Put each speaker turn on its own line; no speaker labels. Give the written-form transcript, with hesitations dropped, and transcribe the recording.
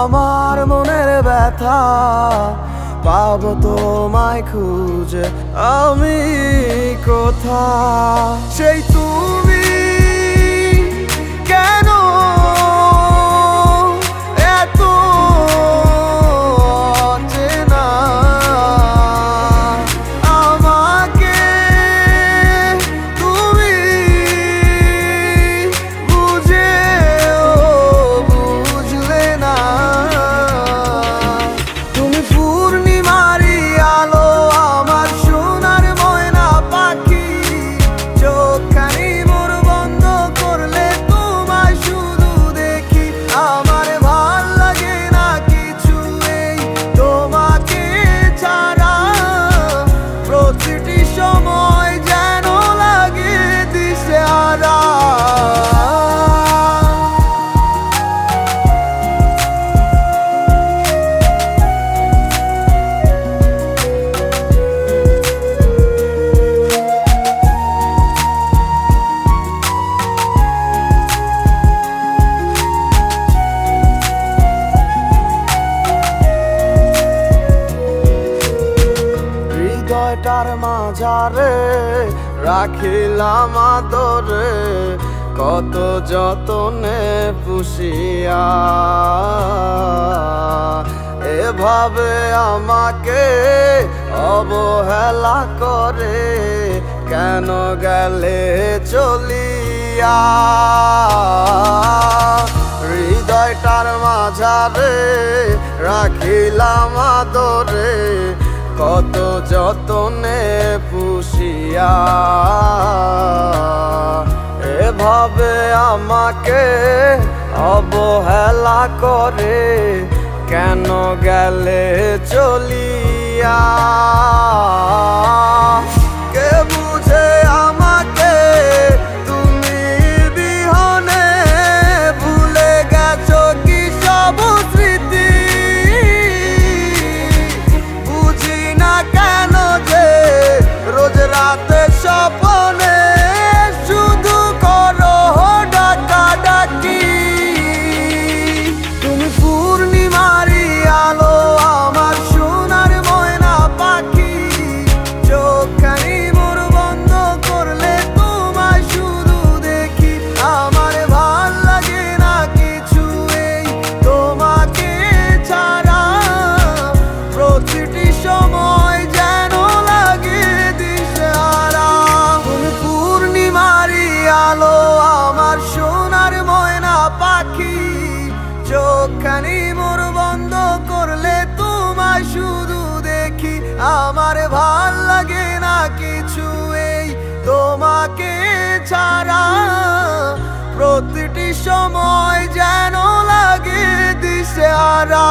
আমার মনের ব্যথা পাবো তোমায় খুঁজে আমি কোথা সেই তুমি কেন এত অচেনা আমাকে তুমি বুঝলে না তুমি পূর্ণিমারি আলো আমার সোনার ময়না পাখি চোখখানি মোর বন্ধ করলে তোমায় শুধু দেখি আমার ভাল লাগে না কিছু এই তোমাকে ছাড়া প্রতিটি সময় যেন লাগে দিশেহারা হৃদয়টার মাঝারে রাখিলাম আদরে কত যতনে পুষিয়া এভাবে আমাকে অবহেলা করে কেন গেলে চলিয়া হৃদয়টার মাঝারে রাখিলাম আদরে কত যতনে পুষিয়া এভাবে আমাকে অবহেলা করে কেন গেলে চলিয়া কে বুঝে আমাকে তুমি বিহনে ভুলে গেছো কি সব স্মৃতি কেন যে রোজ রাতে স্বপ্নে শুধু করো ডাকাডাকি তুমি পূর্ণিমারি আলো আমার সোনার ময়না পাখি চোখখানি মোর বন্ধ করলে তোমায় শুধু দেখি আমার ভাল লাগে না কিছু এই তোমাকে ছাড়া প্রতিটি সময় যেন লাগে দিশেহারা তুমি পূর্ণিমারি আলো আমার সোনার ময়না পাখি চোখখানি মোর বন্ধ করলে তোমায় শুধু দেখি আমার ভাল লাগে না কিছু এই তোমাকে ছাড়া প্রতিটি সময় যেন লাগে দিশেহারা